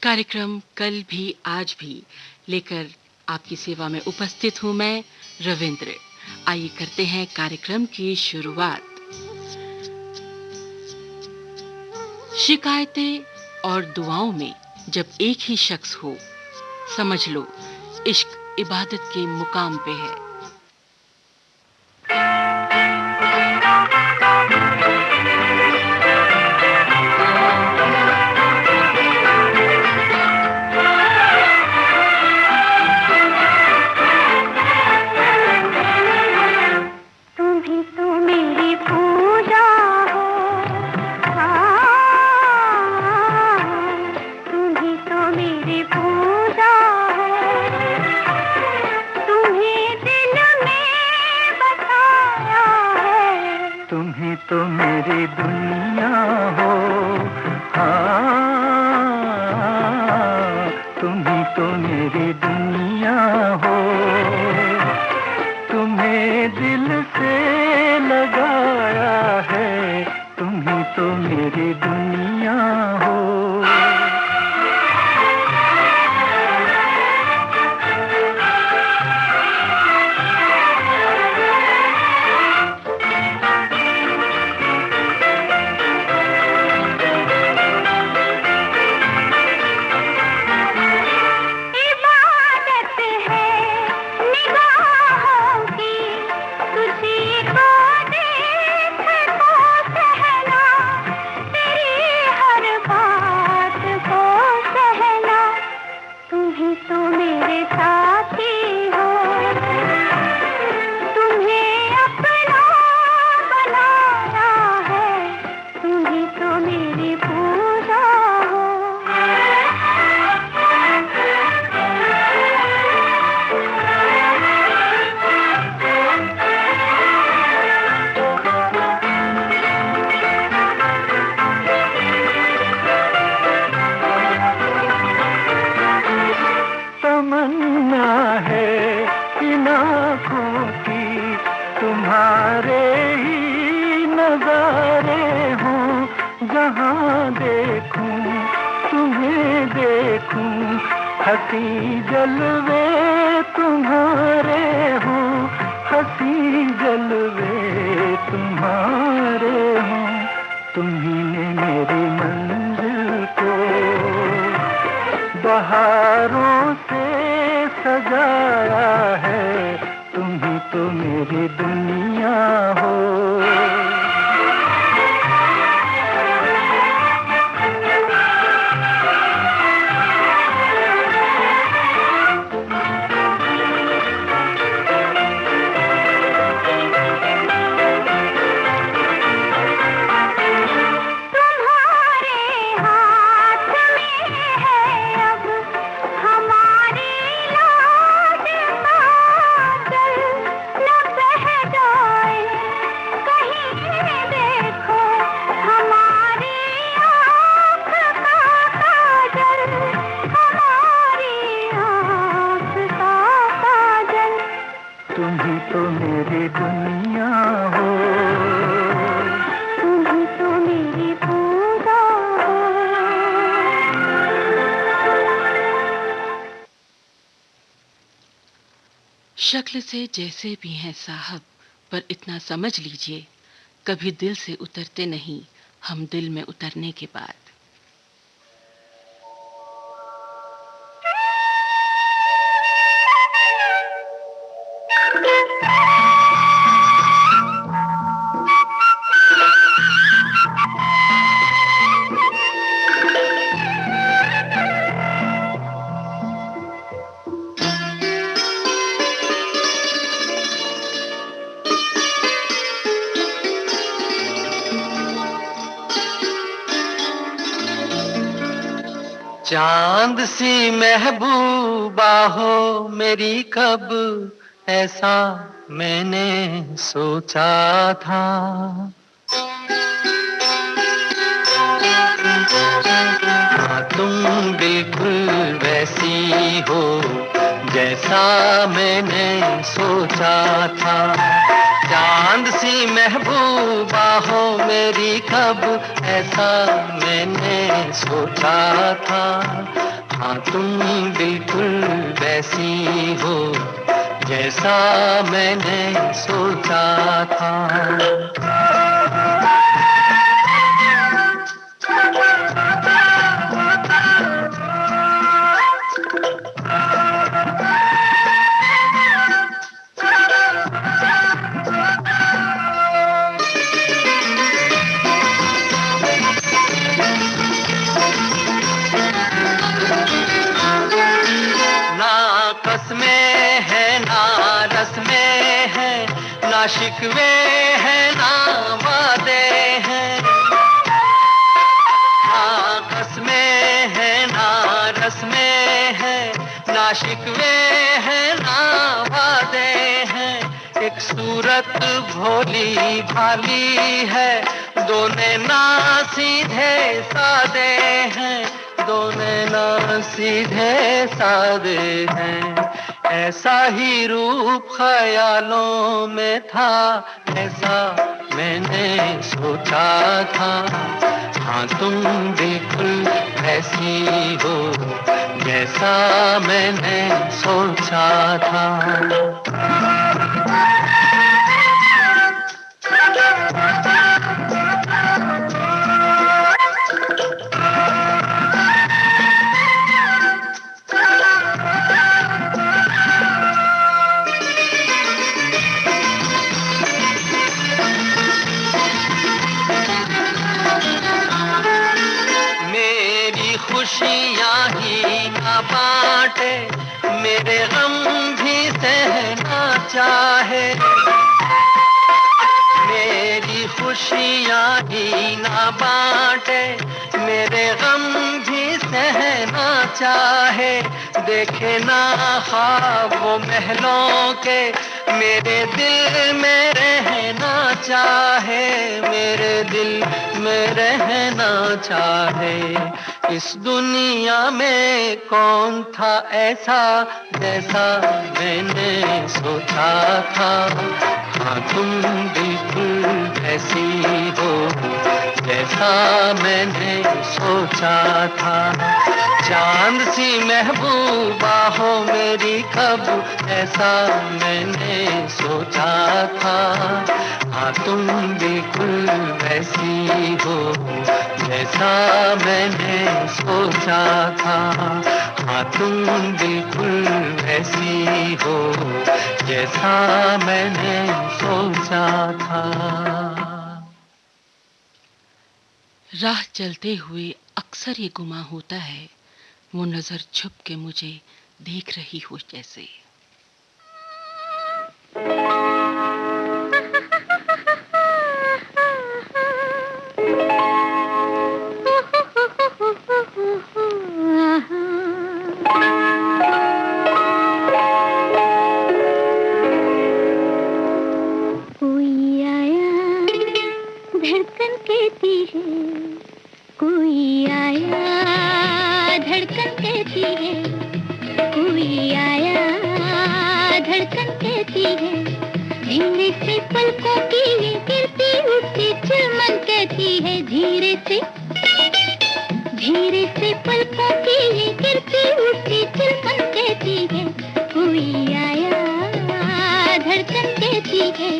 कार्यक्रम कल भी आज भी लेकर आपकी सेवा में उपस्थित हूँ मैं रविंद्र। आइए करते हैं कार्यक्रम की शुरुआत। शिकायतें और दुआओं में जब एक ही शख्स हो, समझ लो इश्क इबादत के मुकाम पे है। तो मेरी दुनिया हो, तुम ही तो मेरी दुनिया हो। तुम्हें दिल से लगाया है, तुम ही तो मेरी दुनिया हो। तुम्हारे ही नजारे हों, जहाँ देखूं तुम्हें देखूं, हंसी जलवे तुम्हारे हों, हंसी जलवे तुम्हारे हों। तुम्ही ने मेरी मंजिल को बहारों से सजाया है, तुम ही तो मेरी दुनिया हो। तुम ही तो मेरी दुनिया हो, तुम ही तो मेरी पूजा हो। शक्ल से जैसे भी हैं साहब, पर इतना समझ लीजिए कभी दिल से उतरते नहीं हम दिल में उतरने के बाद। चांद सी महबूबा हो मेरी, कब ऐसा मैंने सोचा था। तुम बिल्कुल वैसी हो जैसा मैंने सोचा था। चांद सी महबूबा हो मेरी, कब ऐसा मैंने सोचा था। हाँ तुम बिल्कुल वैसी हो जैसा मैंने सोचा था। ना शिकवे हैं ना वादे हैं, ना कसमें हैं ना रस्में हैं, ना शिकवे हैं ना वादे हैं। एक सूरत भोली भाली है, दोनों ना सीधे सादे हैं, दोनों ना सीधे सादे हैं। ऐसा ही रूप ख्यालों में था, ऐसा मैंने सोचा था। हाँ तुम बिल्कुल ऐसी हो जैसा मैंने सोचा था। खुशियाँ ही ना बांटे, मेरे गम भी सहना चाहे। मेरी खुशियाँ ही ना बांटे, मेरे गम भी सहना चाहे। देखे ना ख्वाब वो महलों के, मेरे दिल में रहना चाहे, मेरे दिल में रहना चाहे। इस दुनिया में कौन था ऐसा जैसा मैंने सोचा था। हाँ तुम बिल्कुल ऐसी हो जैसा मैंने सोचा था। चांद सी महबूबा हो मेरी कब, ऐसा मैंने सोचा था। हाँ तुम बिल्कुल वैसी हो जैसा मैंने सोचा था। हाँ तुम बिल्कुल वैसी हो जैसा मैंने सोचा था। राह चलते हुए अक्सर ये गुमा होता है, वो नजर छुप के मुझे देख रही हो जैसे। कोई आया धड़कन कहती है, कोई आया धड़कन कहती है, कोई आया धड़कन कहती है। धीरे से पलकों की ये गिरती उठती चिलमन कहती है, धीरे से पलकों की ये गिरती उठती चिलमन कहती है। कोई आया धड़कन कहती है।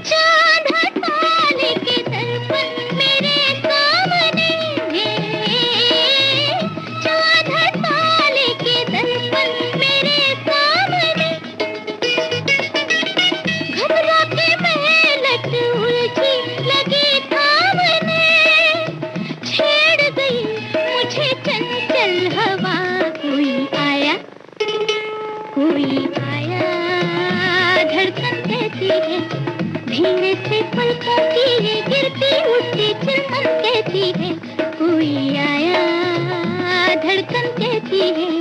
चांद हटाने के दर्पण में पलकों की ये गिरती उठती चिलमन कहती है, कोई आया धड़कन कहती है।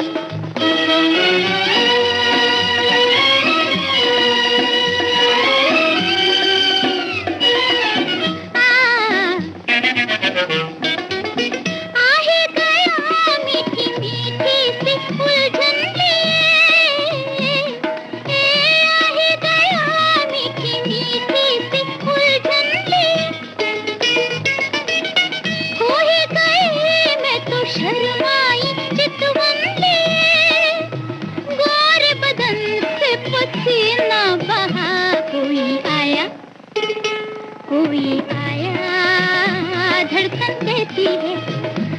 कोई आया धड़कन कहती है,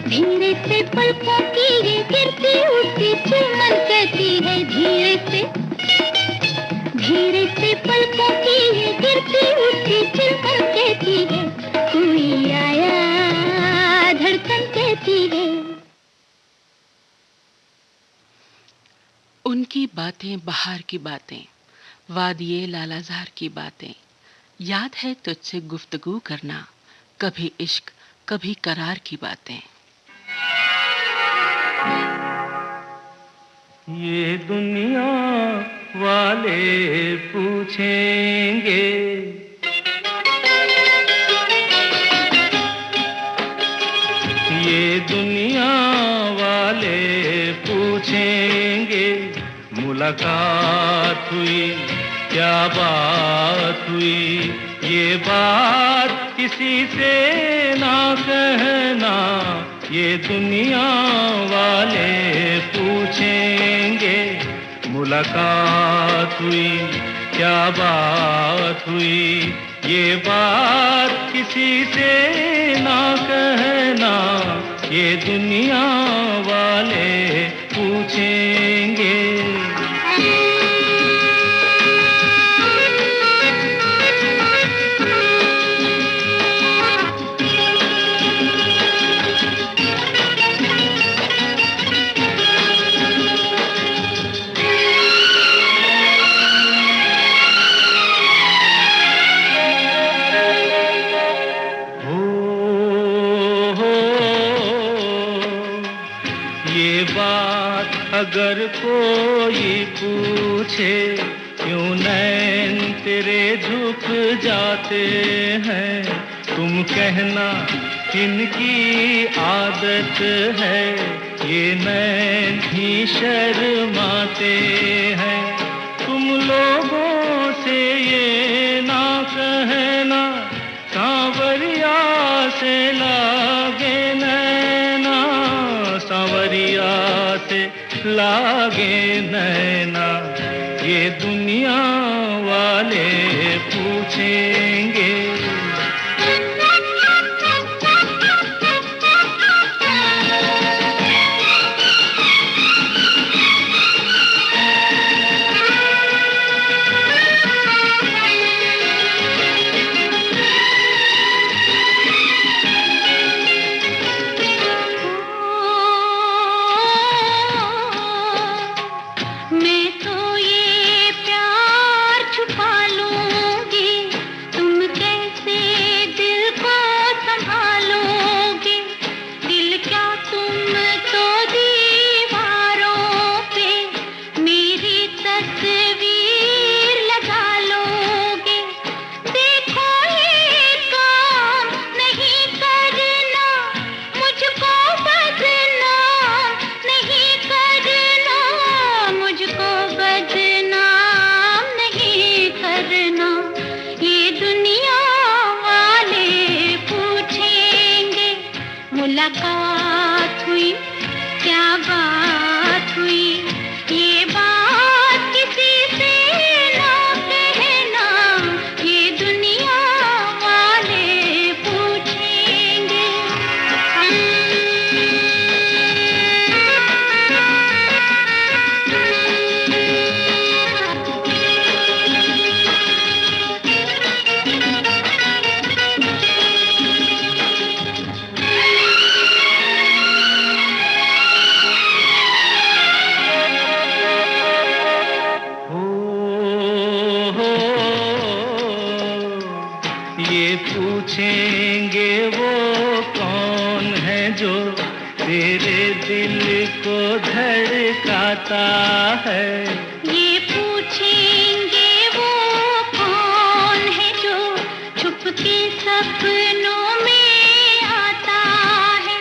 धीरे से पलकों की ये गिरती उठती चुमन कहती है, धीरे से पलकों की ये गिरती उठती चुमन कहती है, कोई आया धड़कन कहती है। उनकी बातें बहार की बातें, वादिये लालाजार की बातें, याद है तुझसे गुफ्तगू करना, कभी इश्क कभी करार की बातें। ये दुनिया वाले पूछेंगे, ये दुनिया वाले पूछेंगे, मुलाकात हुई क्या बात हुई, ये बात किसी से ना कहना, ये दुनिया वाले पूछेंगे, मुलाकात हुई क्या बात हुई, ये बात किसी से ना कहना, ये दुनिया वाले पूछेंगे। अगर कोई पूछे क्यों नैन तेरे झुक जाते हैं, तुम कहना इनकी आदत है, ये नैन ही शर्माते हैं। तुम लोगों से ये ना कहना, सांवरिया से लागे नैना, सांवरिया से लागे नैना, ये दुनिया वाले पूछेंगे। मुलाकात हुई क्या बात हुई, ये बात किसी से ना कहना, ये दुनिया वाले पूछेंगे। वो कौन है जो तेरे दिल को धड़काता है। ये पूछेंगे वो कौन है जो छुपके सपनों में आता है।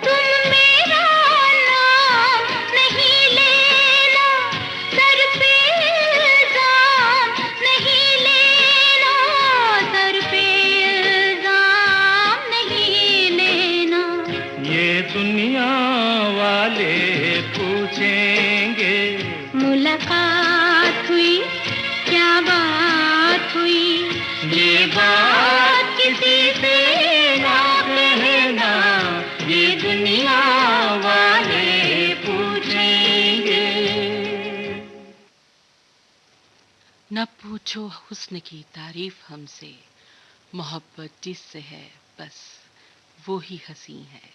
तुम मेरा नाम नहीं लेना, सर पे इल्जाम नहीं लेना, सर पे इल्जाम नहीं लेना। ये दुनिया वाले पूछेंगे मुलाकात हुई, क्या बात हुई, ये बात किसी से ना कहना, ये दुनिया वाले पूछेंगे। न पूछो हुस्न की तारीफ हमसे, मोहब्बत जिससे है बस वो ही हंसी है।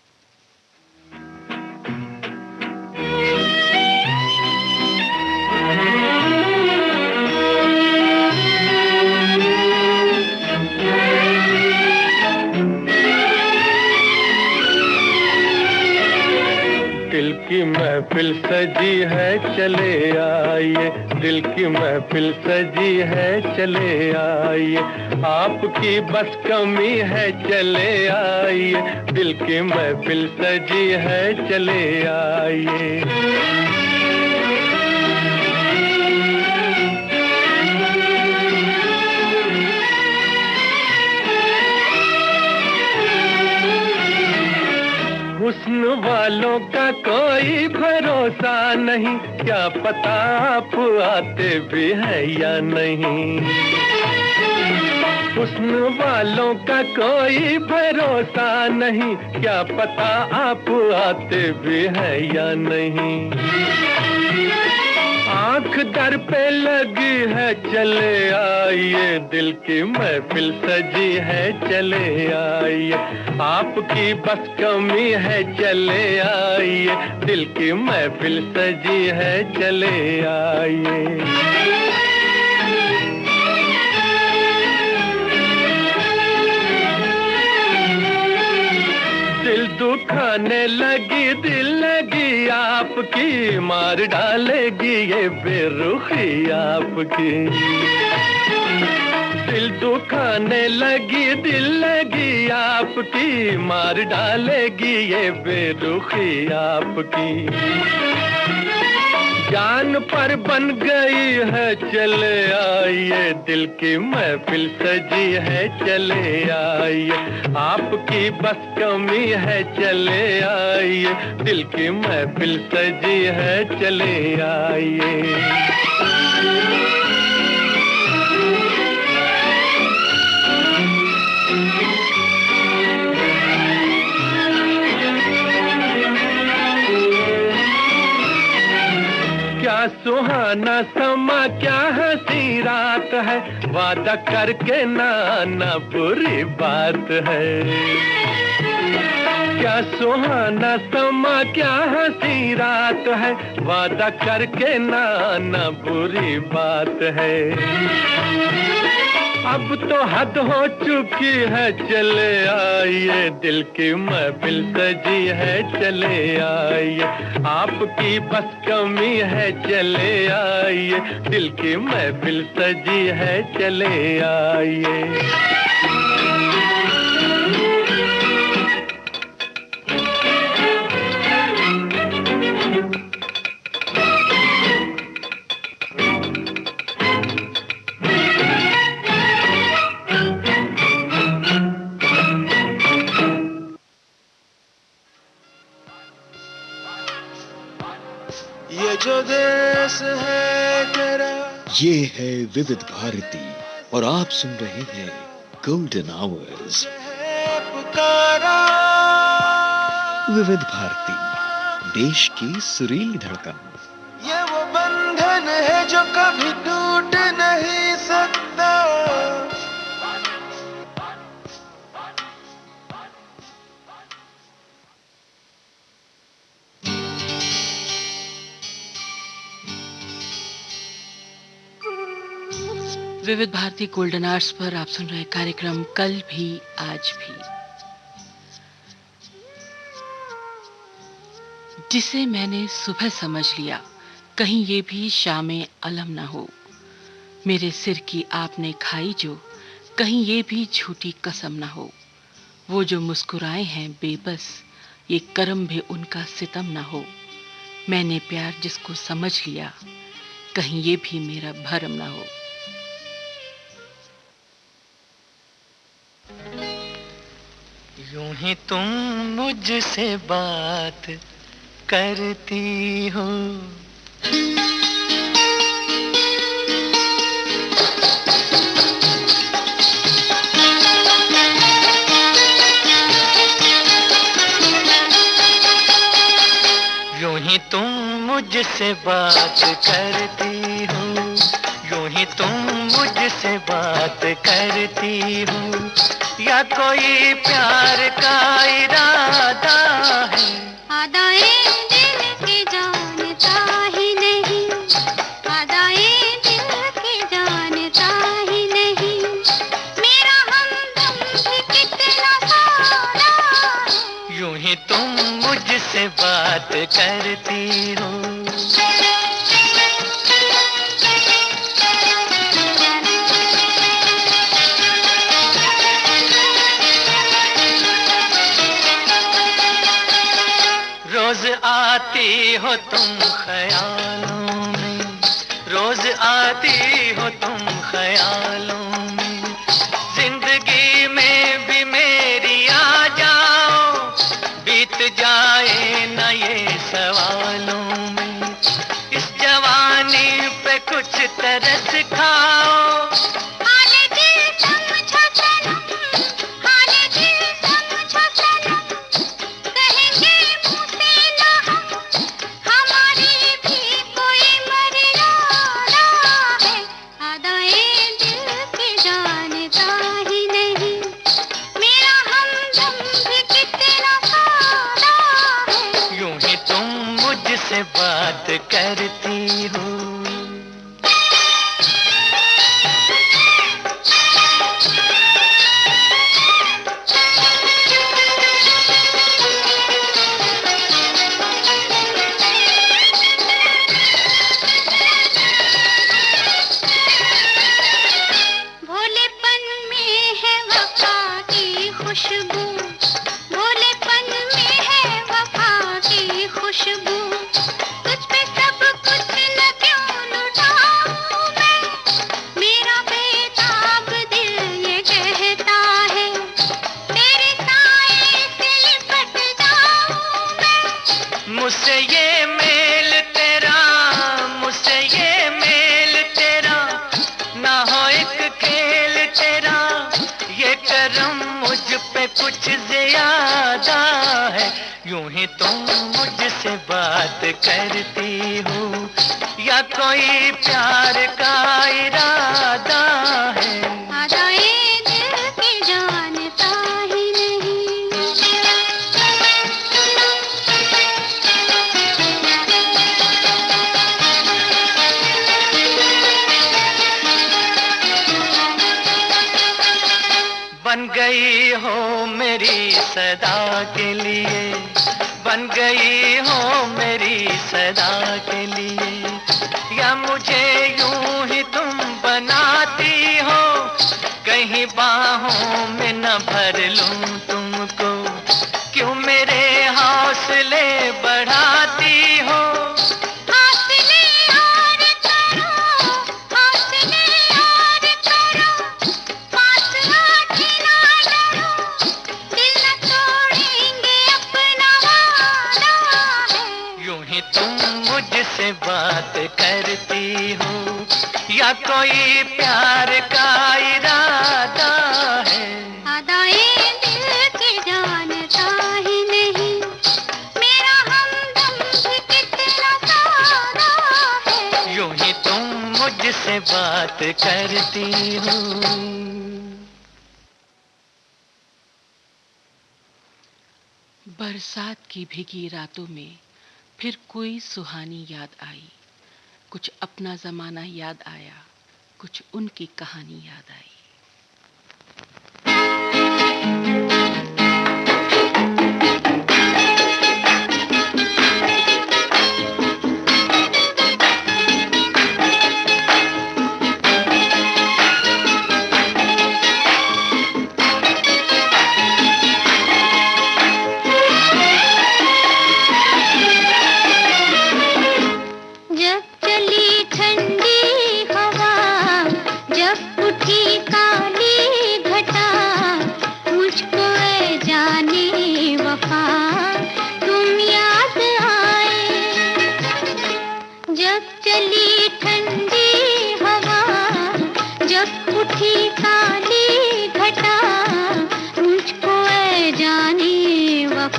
दिल की महफिल सजी है चले आइए, दिल की महफिल सजी है चले आइए, आपकी बस कमी है चले आइए, दिल की महफिल सजी है चले आइए। हुस्न वालों का कोई भरोसा नहीं, क्या पता आप आते भी हैं या नहीं। हुस्न वालों का कोई भरोसा नहीं, क्या पता आप आते भी हैं या नहीं। आंख दर पे लगी है चले आइए, दिल की महफिल सजी है चले आइए, आपकी बस कमी है चले आइए, दिल की महफिल सजी है चले आइए। दिल दुखाने लगी, दिल लगी आपकी, मार डालेगी ये बेरुखी आपकी। दिल दुखाने लगी, दिल लगी आपकी, मार डालेगी ये बेरुखी आपकी। जान पर बन गई है चले आइए, दिल की महफिल सजी है चले आइए, आपकी बस कमी है चले आइए, दिल की महफिल सजी है चले आइए। क्या सुहाना समा, क्या हंसी रात है, वादा करके ना आना बुरी बात है। क्या सुहाना समा, क्या हंसी रात है, वादा करके ना आना बुरी बात है। अब तो हद हो चुकी है चले आइए, दिल की महफिल सजी है चले आइए, आपकी बस कमी है चले आइए, दिल की महफिल सजी है चले आइए। ये जो देश है तेरा, ये है विविध भारती और आप सुन रहे हैं गोल्डन आवर्स। पुकारा विविध भारती, देश की सुरीली धड़कन। ये वो बंधन है जो कभी टूट नहीं सकता। विविध भारती गोल्डन आवर्स पर आप सुन रहे कार्यक्रम कल भी आज भी। जिसे मैंने सुबह समझ लिया, कहीं ये भी शामे अलम न हो। मेरे सिर की आपने खाई जो, कहीं ये भी झूठी कसम न हो। वो जो मुस्कुराए हैं बेबस, ये करम भी उनका सितम न हो। मैंने प्यार जिसको समझ लिया, कहीं ये भी मेरा भरम न हो। यूं ही तुम मुझसे बात करती हो, यूं ही तुम मुझसे बात करती हो, यूं ही तुम मुझसे बात करती हो, या कोई प्यार का इरादा है। आदाएं दिल की जानता ही नहीं, आदाएं दिल की जानता ही नहीं, मेरा हमदम भी कितना सादा है। यूं ही तुम मुझसे बात करती हो। रोज आती हो तुम ख्यालों में, रोज आती हो तुम ख्यालों में, जिंदगी में भी मेरी आ जाओ, बीत जाए न ये सवालों में, इस जवानी पे कुछ तरस खाओ। हाले दिल समझो सनम, हाले दिल समझो सनम, कहेंगे मुँह से ना हम, हमारी भी कोई मर्यादा है। आदाएं दिल की जानता ही नहीं, मेरा हमदम भी कितना सादा है। यूं ही तुम मुझसे बात करती हो। भोलेपन में है वफा की खुशबू, भोलेपन में है वफा की खुशबू, तुझ पे सब कुछ न क्यों लुटाऊं मैं, मेरा बेताब दिल ये कहता है, तेरे साए से लिपट जाऊं मैं। मुझसे ये मेल तेरा, मुझसे ये मेल तेरा, ना हो एक खेल तेरा, ये करम मुझ पे कुछ ज्यादा है। यूं ही तुम मुझसे बात करती हो, या कोई प्यार का इरादा है। आदाएं दिल की जानता ही नहीं। बन गई हो मेरी सदा के लिए, बन गई हो मेरी सदा के लिए, या मुझे यूं ही तुम बनाती हो, कहीं बाहों में न भर लूं तुमको, क्यों मेरे हौसले बढ़ाती हो। हौसले और करो, हौसले और करो, पास आके ना डरो, दिल न तोड़ेंगे अपना वादा है। यूं ही तुम मुझसे बात करती हो, या कोई प्यार का इरादा है। आदाएं दिल की जानता ही नहीं, मेरा हमदम भी कितना सादा है। यूं ही तुम मुझसे बात करती हो। बरसात की भीगी रातों में फिर कोई सुहानी याद आई, कुछ अपना जमाना याद आया, कुछ उनकी कहानी याद आई।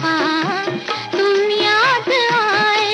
वफा तुम याद आए।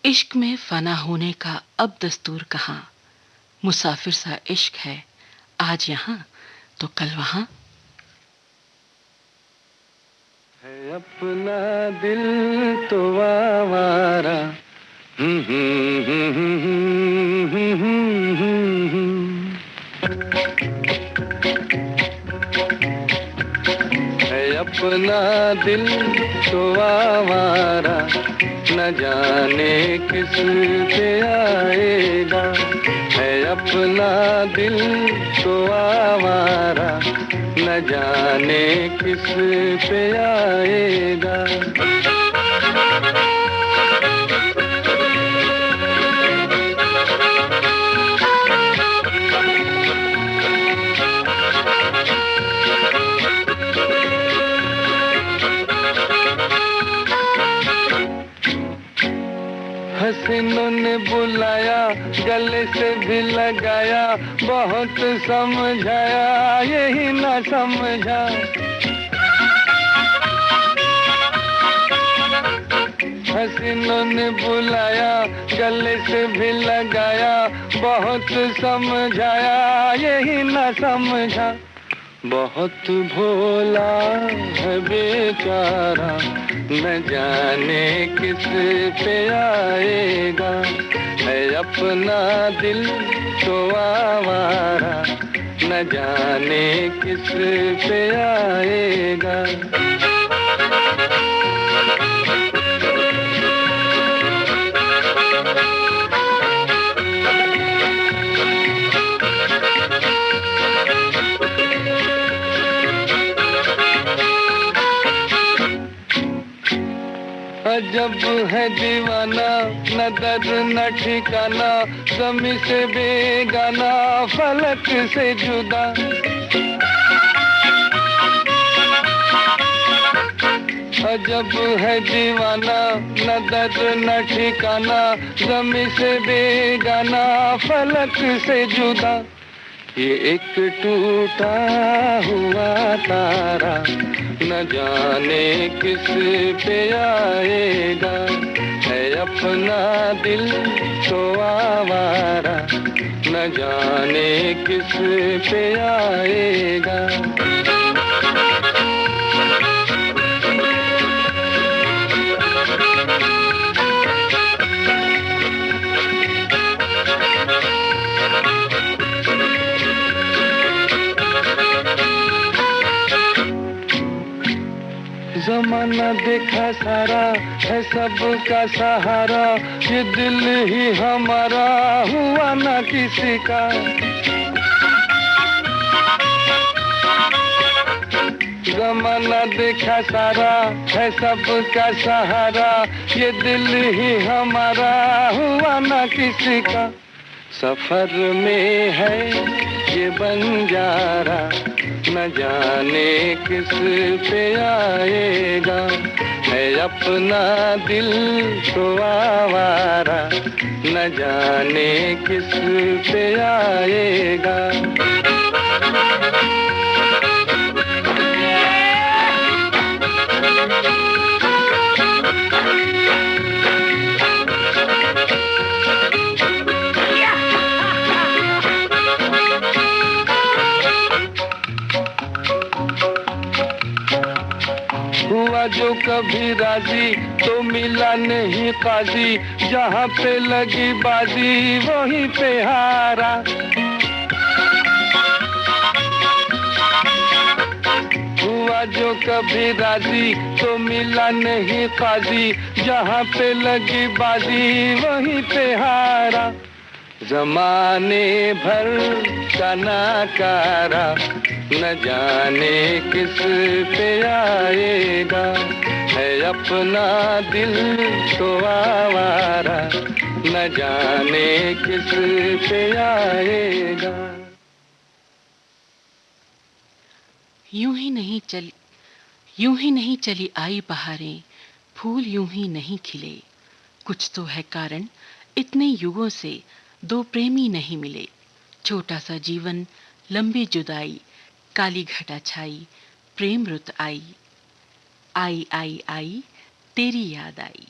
इश्क में फना होने का अब दस्तूर कहाँ, मुसाफिर सा इश्क है आज यहाँ तो कल वहाँ। है अपना दिल तो आवारा, है अपना दिल तो आवारा, न जाने किस पे आएगा। है अपना दिल तो आवारा, न जाने किस पे आएगा। हसीनों ने बुलाया, गले से भी लगाया, बहुत समझाया यही ना समझा। हसीनों ने बुलाया, गले से भी लगाया, बहुत समझाया यही ना समझा। बहुत भोला है बेचारा, न जाने किस पे आएगा। है अपना दिल तो आवारा, न जाने किस पे आएगा। अजब है दीवाना, न दर न ठिकाना, ज़मीं से बेगाना, फलक से जुदा। अजब है दीवाना, न दर न ठिकाना, ज़मीं से बेगाना, फलक से जुदा। ये एक टूटा हुआ तारा, न जाने किस पे आएगा, है अपना दिल तो आवारा, न जाने किस पे आएगा। ज़माना देखा सारा है सबका सहारा, ये दिल ही हमारा हुआ ना किसी का। ज़माना देखा सारा है सबका सहारा, ये दिल ही हमारा हुआ ना किसी का। सफर में है ये बंजारा, न जाने किस पे आएगा, है अपना दिल तो आवारा, न जाने किस पे आएगा। हुआ जो कभी राजी तो मिला नहीं काजी, जहाँ पे लगी बाजी वहीं पे हारा। हुआ जो कभी राजी तो मिला नहीं काजी, जहाँ पे लगी बाजी वहीं पे हारा। ज़माने भर का नाकारा, न जाने किस पे आएगा, है अपना दिल तो आवारा, न जाने किस पे आएगा। यूं ही नहीं चली आई बहारें, फूल यूं ही नहीं खिले। कुछ तो है कारण, इतने युगों से दो प्रेमी नहीं मिले। छोटा सा जीवन, लंबी जुदाई, काली घटा छाई, प्रेम रुत आई। आई आई आई तेरी याद आई।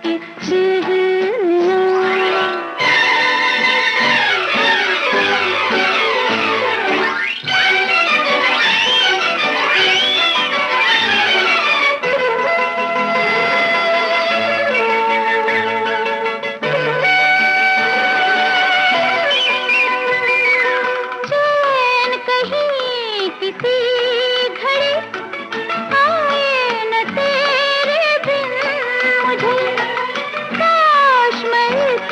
की बिजलियां। चैन कहीं किसी घड़ी आए न तेरे बिन मुझे, काश मैं इस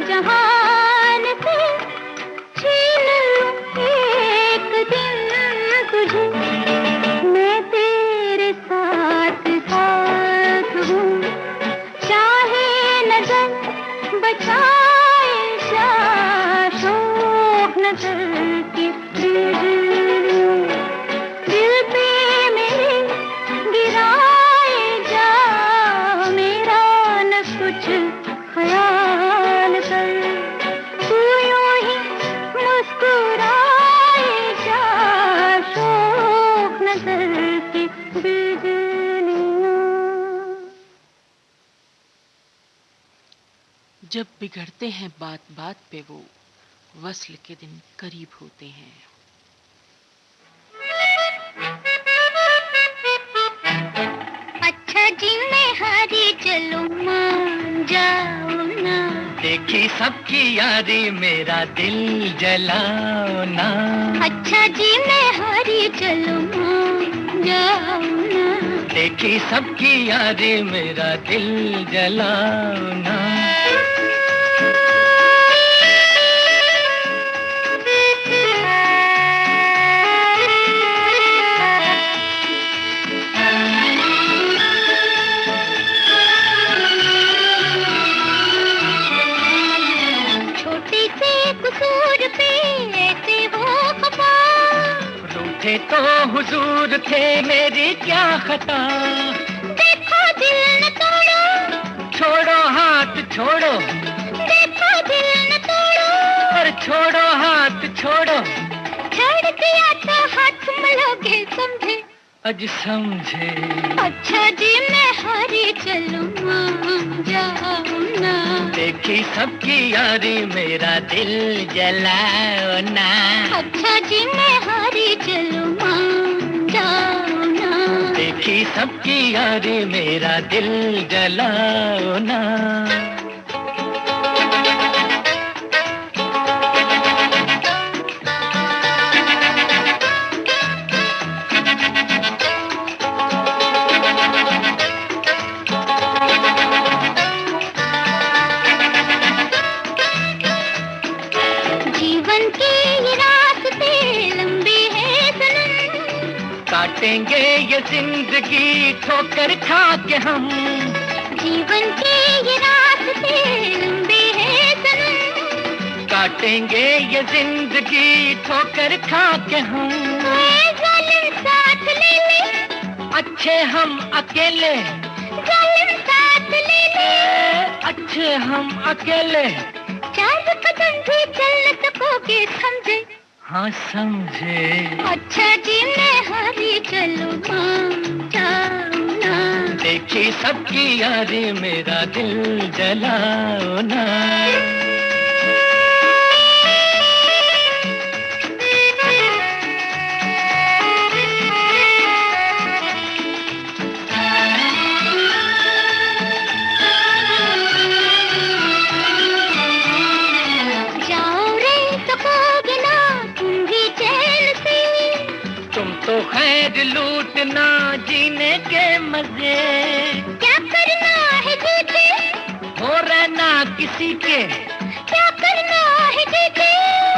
जहान से छीन लूं एक दिन तुझे। मैं तेरे साथ साथ हूँ, चाहे नजर बचाए जा शोक नजर की बिजलियां। दिल पे मेरे गिराए जा मेरा न कुछ ख्याल कर, तू यूं ही मुस्कुराए जा शोक नजर की बिजलियां। जब बिगड़ते हैं बात बात पे वो, वस्ल के दिन करीब होते हैं। अच्छा जी मैं हारी चलो मान जाओ ना, देखी सबकी यारी मेरा दिल जलाओ ना। अच्छा जी मैं हारी चलो मान जाओ ना, देखी सबकी यारी मेरा दिल जलाओ ना। छोटे से कसूर पे ऐसे हो खफा, रूठे तो हुजूर थे मेरी क्या खता। देखो दिल न तोड़ो, छोड़ो हाथ छोड़ो, देखो दिल न तोड़ो, पर छोड़ो हाथ छोड़ो। छड़ दिया तो हाथ मलोगे समझे, अज समझे। अच्छा जी मैं हारी चलूं मान जाओ ना, देखी सबकी यारी मेरा दिल जलाओ ना। अच्छा जी मैं हारी चलूं मान जाओ ना, देखी सबकी यारी मेरा दिल जलाओ ना। जीवन के ये रास्ते लंबे हैं सनम, काटेंगे ये जिंदगी ठोकर खा के हम। जीवन के ये रास्ते लंबे हैं सनम, काटेंगे ये जिंदगी ठोकर खा के हम। ऐ जालिम साथ ले ले, अच्छे हम अकेले, जालिम साथ ले ले, अच्छे हम अकेले। चार कदम भी चल न सकोगे समझे, हाँ समझे। अच्छा जी मैं हारी चलूं मान जाओ ना, देखी सबकी यारी मेरा दिल जलाओ ना। जाओ रे सकोगे ना तुम भी चैन से, तुम तो खैर लूटना जीने के मजे। क्या करना है जीते, हो रहना किसी के, क्या करना है जीते,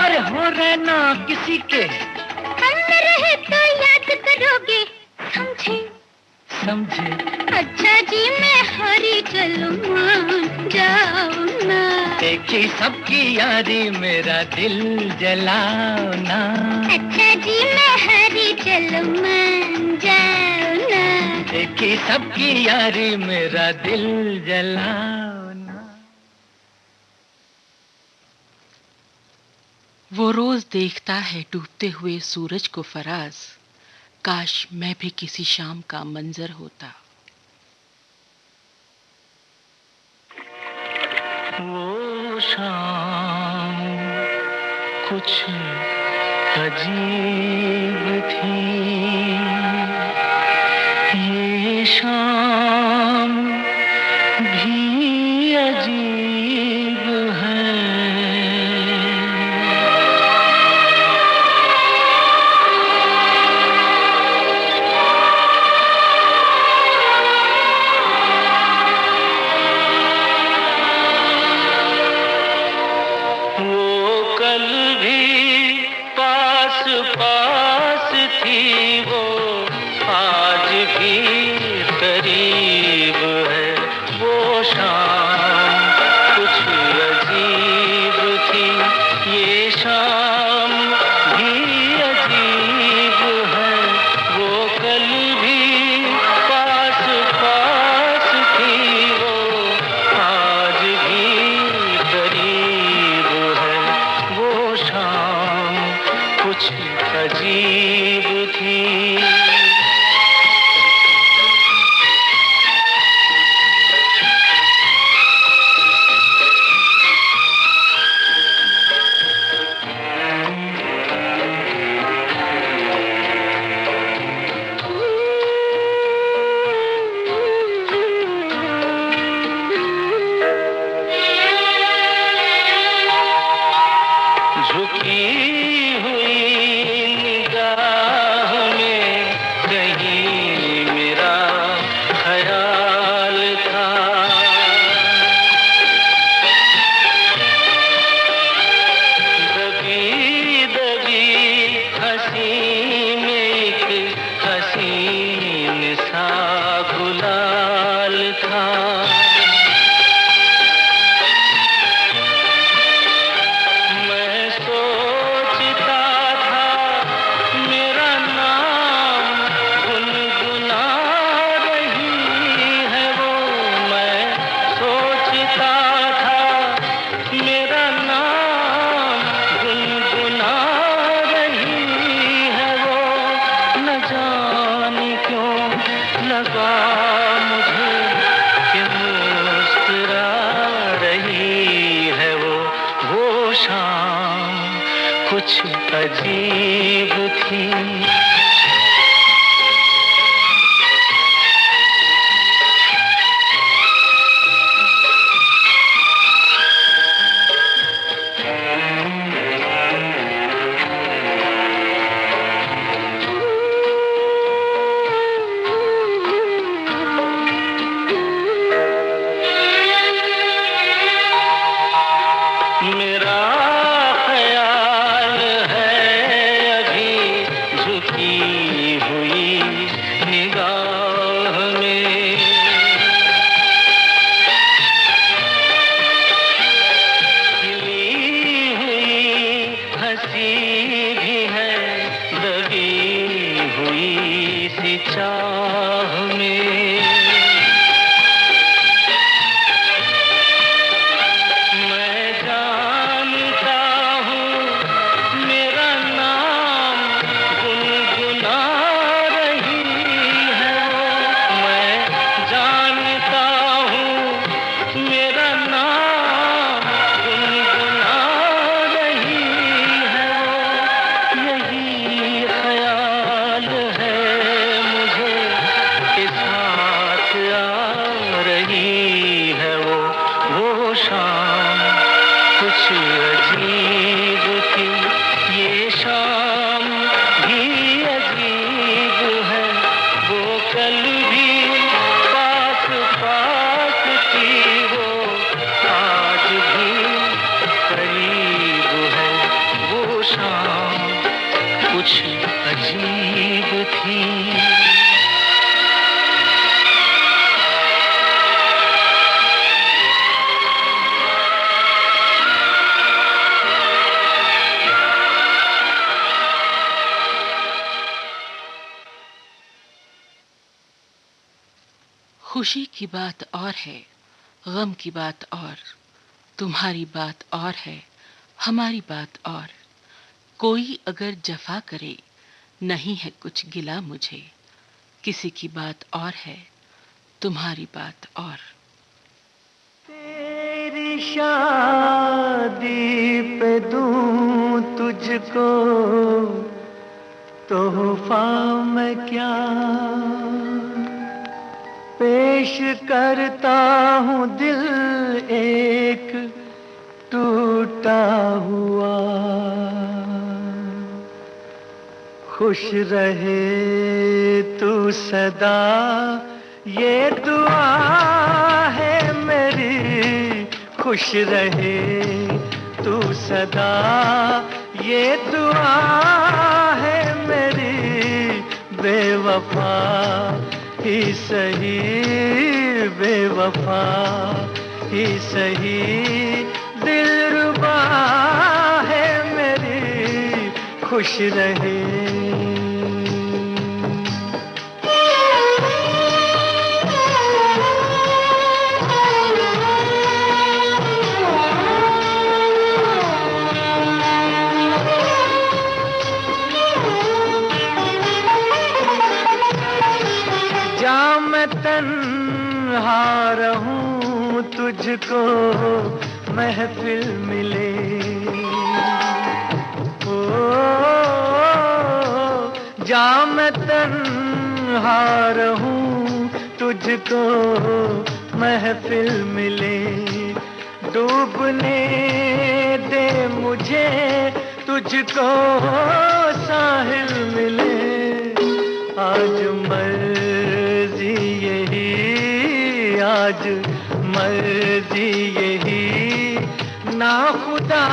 अरे हो रहना किसी के। हम न रहे तो याद करोगे समझे, समझे। अच्छा जी मैं हारी चलूं मान जाओ ना, देखी सबकी यारी मेरा दिल जलाओ ना। अच्छा जी मैं हारी चलूं मान जाओ ना, देखी सबकी यारी मेरा दिल जलाओ ना। वो रोज देखता है डूबते हुए सूरज को फराज, काश मैं भी किसी शाम का मंजर होता। वो शाम कुछ अजीब थी, ये शाम भी अजीब है। पास थी वो आज भी करीब है। वो शाम कुछ अजीब थी, ये शाम भी अजीब है। वो कल भी पास पास थी, वो आज भी करीब है। वो शाम कुछ अजीब थी। कुछ अजीब थी। मेरा ख्याल है अभी झुकी हुई निगाह में, खिली हुई हंसी भी है दबी हुई सी चाह में। शाम कुछ अजीब थी, ये शाम भी अजीब है। वो कल भी पास पास थी, वो आज भी करीब है। वो शाम कुछ अजीब थी। खुशी की बात और है, गम की बात और, तुम्हारी बात और है, हमारी बात और। कोई अगर जफा करे, नहीं है कुछ गिला मुझे, किसी की बात और है, तुम्हारी बात और। तेरी शाम तुझको तोहफा मैं क्या पेश करता हूँ, दिल एक टूटा हुआ। खुश रहे तू सदा, ये दुआ है मेरी। खुश रहे तू सदा, ये दुआ है मेरी। बेवफा ही सही, बेवफा ही सही, दिलरुबा है मेरी। खुश रहे। तन्हा रहूं, तुझको महफिल मिले। ओ जा मैं तन्हा रहूं, तुझको महफिल मिले। डूबने दे मुझे, तुझको साहिल मिले। आज मर्जी यही, आज मर्जी यही, ना खुदा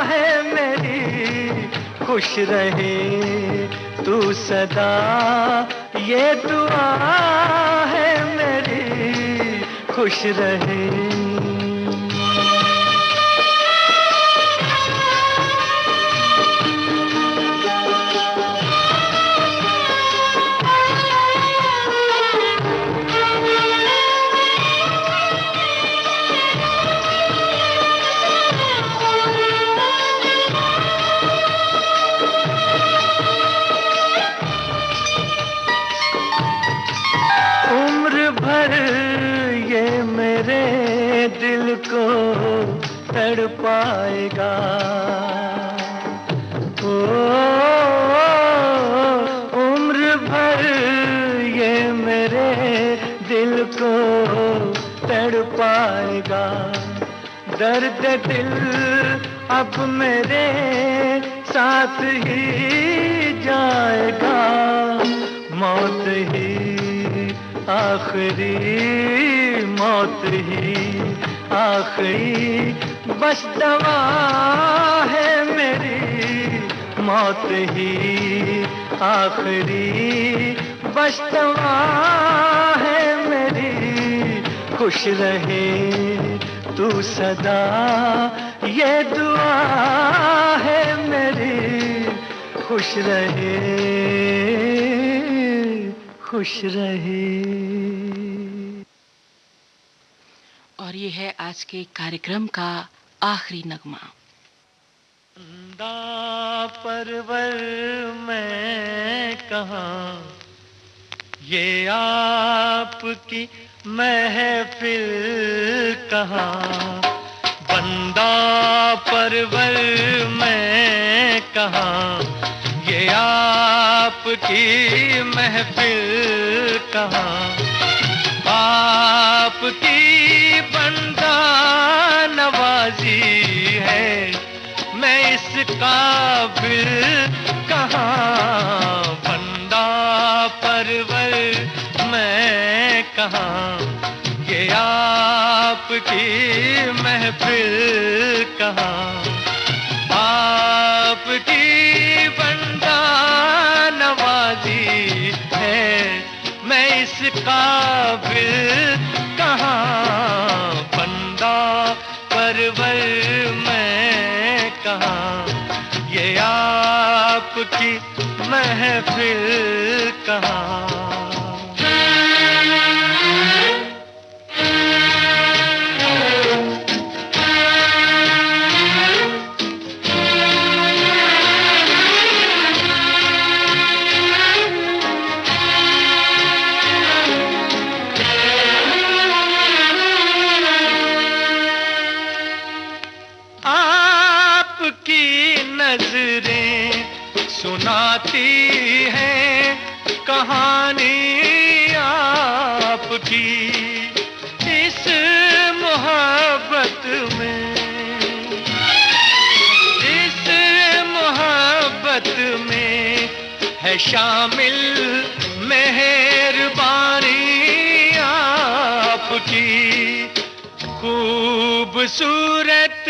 है मेरी। खुश रहे तू सदा, ये दुआ है मेरी। खुश रहे। दिल को तड़पाएगा। ओ उम्र भर ये मेरे दिल को तड़पाएगा। दर्द दिल अब मेरे साथ ही जाएगा। मौत ही आखिरी, मौत ही आखिरी, बस दवा है मेरी। मौत ही आखिरी, बस दवा है मेरी। खुश रहे तू सदा, ये दुआ है मेरी। खुश रहे, खुश रहे। और ये है आज के कार्यक्रम का आखिरी नगमा। बंदा परवर मैं कहाँ, ये आपकी महफिल कहाँ। बंदा परवर मैं कहाँ, ये आपकी महफिल कहाँ। आपकी बंदा नवाजी है, मैं इस काबिल कहाँ। बंदा परवर मैं कहाँ, ये आपकी महफिल कहाँ। आपकी बंदा नवाजी है, मैं इस काबिल कहाँ। बंदा परवर मैं कहाँ, ये आपकी महफिल कहाँ। गाती है कहानी आपकी। इस मोहब्बत में, इस मोहब्बत में है शामिल मेहरबानी आपकी। खूबसूरत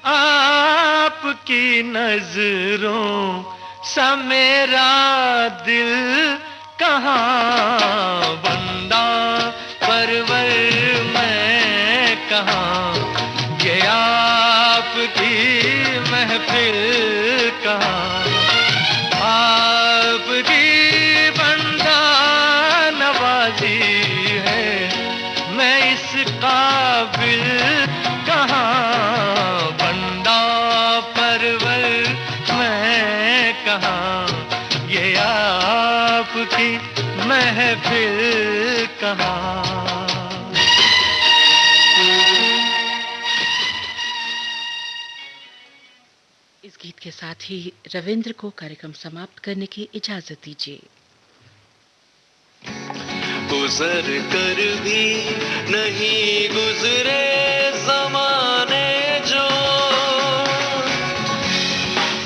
आपकी नजरों सा मेरा दिल कहाँ, बंदा परवर मैं कहाँ, ये आपकी महफिल कहाँ, आपकी बंदा नवाजी है मैं इस काबिल कहाँ, बंदा परवर मैं कहाँ, ये आपकी महफिल कहाँ। इस गीत के साथ ही रविंद्र को कार्यक्रम समाप्त करने की इजाजत दीजिए। गुजर कर भी नहीं गुजरे ज़माने जो,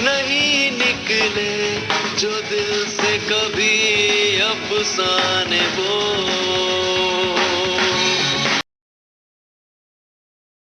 नहीं निकले जो दिल से कभी अफसाने वो,